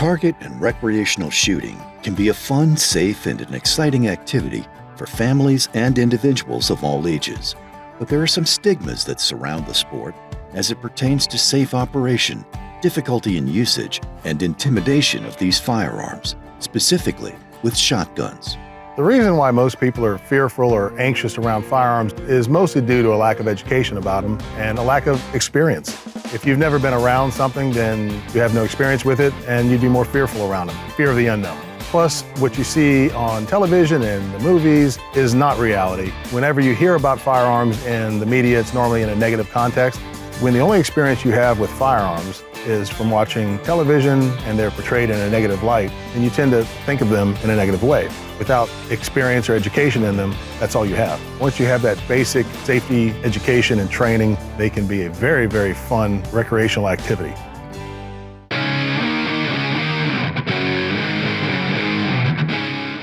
Target and recreational shooting can be a fun, safe, and an exciting activity for families and individuals of all ages. But there are some stigmas that surround the sport as it pertains to safe operation, difficulty in usage, and intimidation of these firearms, specifically with shotguns. The reason why most people are fearful or anxious around firearms is mostly due to a lack of education about them and a lack of experience. If you've never been around something, then you have no experience with it and you'd be more fearful around them, fear of the unknown. Plus, what you see on television and the movies is not reality. Whenever you hear about firearms in the media, it's normally in a negative context. When the only experience you have with firearms is from watching television and they're portrayed in a negative light, then you tend to think of them in a negative way. Without experience or education in them, that's all you have. Once you have that basic safety education and training, they can be a very, very fun recreational activity.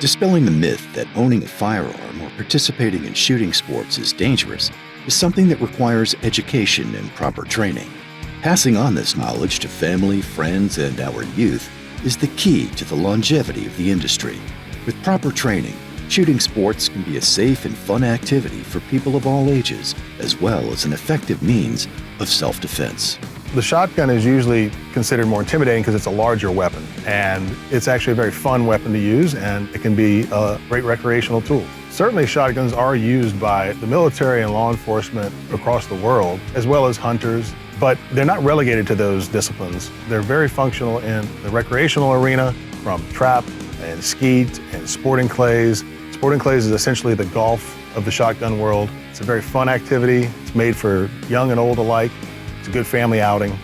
Dispelling the myth that owning a firearm or participating in shooting sports is dangerous is something that requires education and proper training. Passing on this knowledge to family, friends, and our youth is the key to the longevity of the industry. With proper training, shooting sports can be a safe and fun activity for people of all ages, as well as an effective means of self-defense. The shotgun is usually considered more intimidating because it's a larger weapon, and it's actually a very fun weapon to use, and it can be a great recreational tool. Certainly shotguns are used by the military and law enforcement across the world, as well as hunters, but they're not relegated to those disciplines. They're very functional in the recreational arena, from trap and skeet and sporting clays. Sporting clays is essentially the golf of the shotgun world. It's a very fun activity. It's made for young and old alike. It's a good family outing.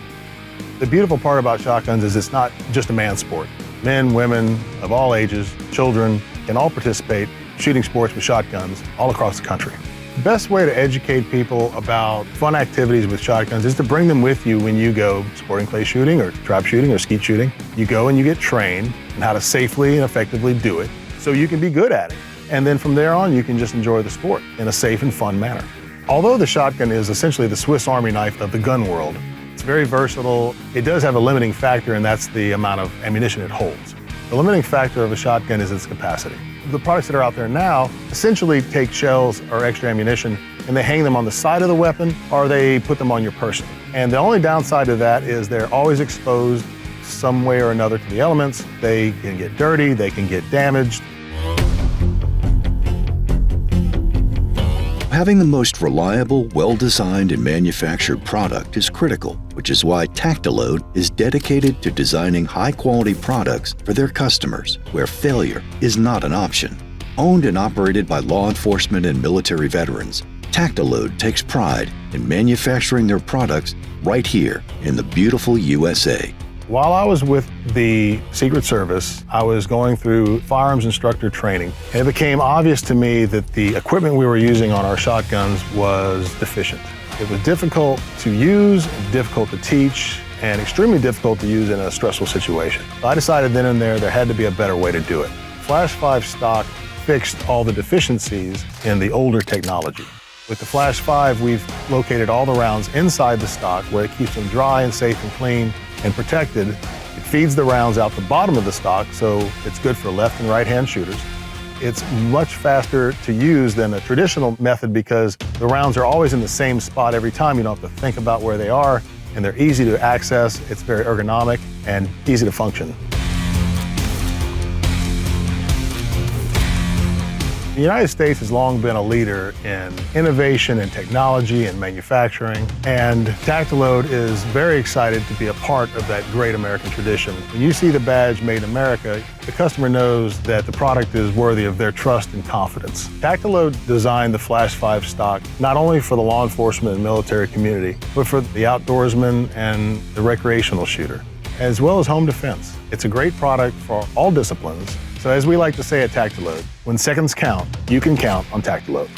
The beautiful part about shotguns is it's not just a man's sport. Men, women of all ages, children can all participate shooting sports with shotguns all across the country. The best way to educate people about fun activities with shotguns is to bring them with you when you go sporting clay shooting or trap shooting or skeet shooting. You go and you get trained on how to safely and effectively do it so you can be good at it. And then from there on, you can just enjoy the sport in a safe and fun manner. Although the shotgun is essentially the Swiss Army knife of the gun world, it's very versatile. It does have a limiting factor, and that's the amount of ammunition it holds. The limiting factor of a shotgun is its capacity. The products that are out there now essentially take shells or extra ammunition and they hang them on the side of the weapon or they put them on your person. And the only downside to that is they're always exposed some way or another to the elements. They can get dirty, they can get damaged. Having the most reliable, well-designed and manufactured product is critical, which is why TactaLoad is dedicated to designing high-quality products for their customers, where failure is not an option. Owned and operated by law enforcement and military veterans, TactaLoad takes pride in manufacturing their products right here in the beautiful USA. While I was with the Secret Service, I was going through firearms instructor training, and it became obvious to me that the equipment we were using on our shotguns was deficient. It was difficult to use, difficult to teach, and extremely difficult to use in a stressful situation. So I decided then and there had to be a better way to do it. Flash 5 stock fixed all the deficiencies in the older technology. With the Flash 5, we've located all the rounds inside the stock where it keeps them dry and safe and clean and protected. It feeds the rounds out the bottom of the stock, so it's good for left and right-hand shooters. It's much faster to use than a traditional method because the rounds are always in the same spot every time. You don't have to think about where they are, and they're easy to access. It's very ergonomic and easy to function. The United States has long been a leader in innovation and technology and manufacturing, and TactaLoad is very excited to be a part of that great American tradition. When you see the badge Made in America, the customer knows that the product is worthy of their trust and confidence. TactaLoad designed the Flash 5 stock not only for the law enforcement and military community, but for the outdoorsman and the recreational shooter, as well as home defense. It's a great product for all disciplines. So as we like to say at TactaLoad, when seconds count, you can count on TactaLoad.